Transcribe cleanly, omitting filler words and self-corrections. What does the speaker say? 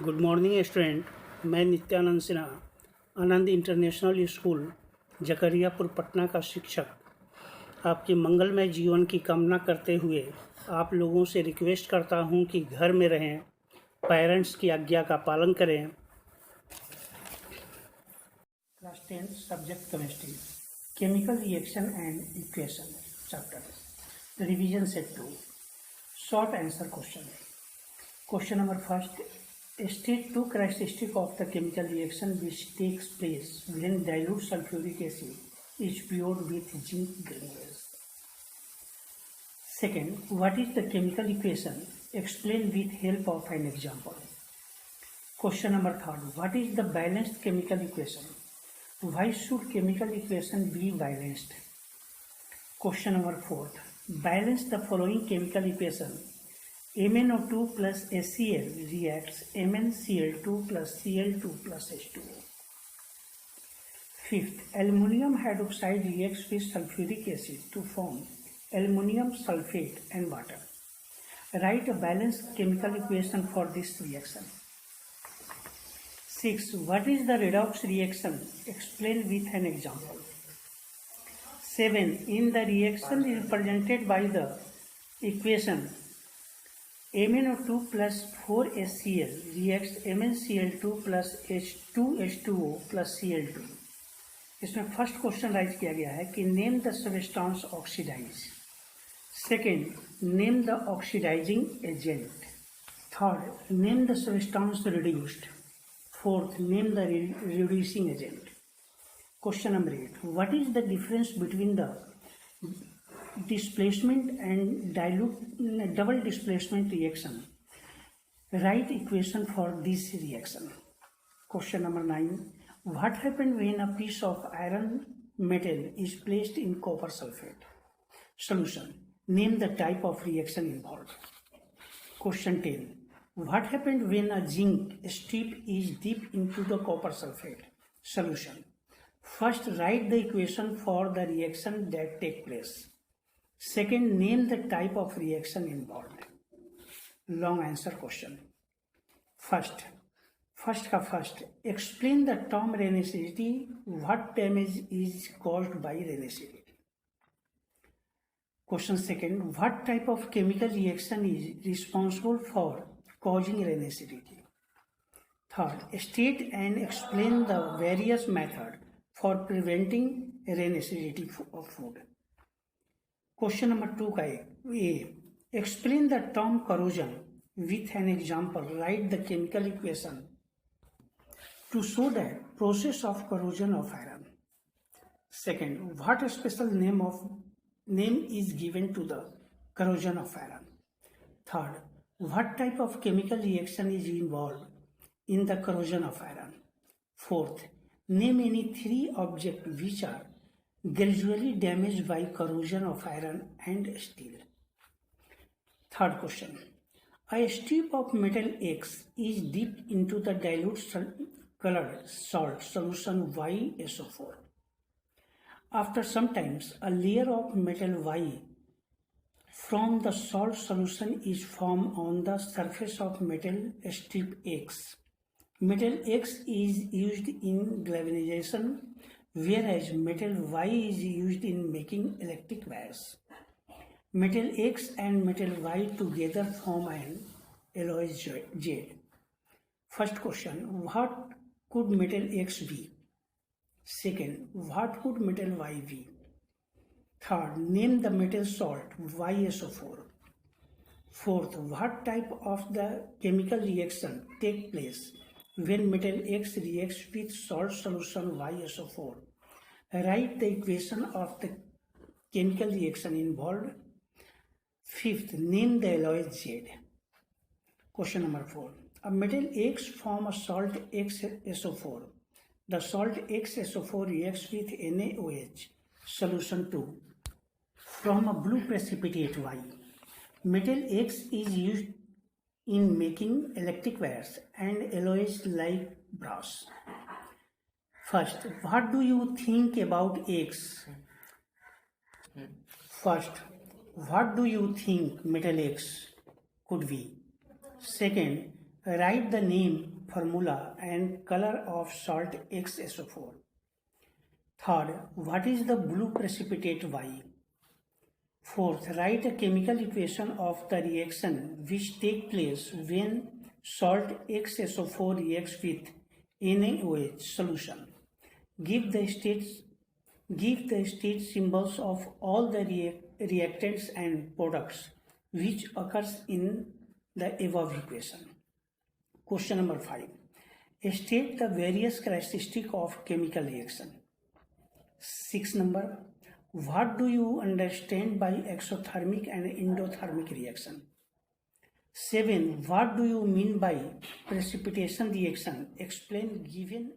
Good morning student. मैं नित्यानंद सिन्हा, आनंद international school Zakariyapur Patna का शिक्षक आपके मंगलमय जीवन की कामना करते हुए आप लोगों से रिक्वेस्ट करता हूं कि घर में रहें, पेरेंट्स की आज्ञा का पालन करें। Class 10 subject chemistry, chemical reaction and equation chapter, revision set 2, short answer question. Question number first, state two characteristics of the chemical reaction which takes place when dilute sulfuric acid is poured with zinc granules. Second, what is the chemical equation? Explain with help of an example. Question number third, what is the balanced chemical equation? Why should chemical equation be balanced? Question number fourth, balance the following chemical equation. MnO2 plus HCl reacts MnCl2 plus Cl2 plus H2O. Fifth, aluminum hydroxide reacts with sulfuric acid to form aluminum sulfate and water. Write a balanced chemical equation for this reaction. 6. What is the redox reaction? Explain with an example. 7. In the reaction represented by the equation MnO2 plus 4HCl reacts MnCl2 plus H2H2O plus Cl2. इसमें first question right किया गया है कि name the substance oxidise. Second, name the oxidising agent. Third, name the substance reduced. Fourth, name the reducing agent. Question number 8, what is the difference between the displacement and double displacement reaction? Write equation for this reaction. Question number 9, what happens when a piece of iron metal is placed in copper sulfate? Solution, name the type of reaction involved. Question 10, what happens when a zinc strip is dipped into the copper sulfate? Solution, first write the equation for the reaction that take place. Second, name the type of reaction involved. Long answer question. First, explain the term renicity. What damage is caused by renicity? Question second, what type of chemical reaction is responsible for causing renicity? Third, state and explain the various methods for preventing renicity of food. Question number 2 का A, explain the term corrosion with an example. Write the chemical equation to show the process of corrosion of iron. Second, what special name is given to the corrosion of iron. Third, what type of chemical reaction is involve in the corrosion of iron. Fourth, name any 3 object which are gradually damaged by corrosion of iron and steel. Third question, a strip of metal X is dipped into the dilute colored salt solution YSO4. After some time, a layer of metal Y from the salt solution is formed on the surface of metal strip X. Metal X is used in galvanization, whereas metal Y is used in making electric wires. Metal X and metal Y together form an alloy Z. First question, what could metal X be? Second, what could metal Y be? Third, name the metal salt YSO4. Fourth, what type of the chemical reaction take place when metal X reacts with salt solution YSO4? Write the equation of the chemical reaction involved. Fifth, name the alloy Z. Question number 4. A metal X forms a salt XSO4. The salt XSO4 reacts with NaOH solution 2 from a blue precipitate Y. Metal X is used in making electric wires and alloys like brass. First, what do you think about X? First, what do you think metal X could be? Second, Write the name, formula, and color of salt XSO4. Third, what is the blue precipitate Y? Fourth, write a chemical equation of the reaction which take place when salt XSO4 reacts with NaOH solution. Give the state symbols of all the reactants and products which occurs in the above equation. Question number 5. State the various characteristics of chemical reaction. 6 number. What do you understand by exothermic and endothermic reaction? 7. What do you mean by precipitation reaction? Explain given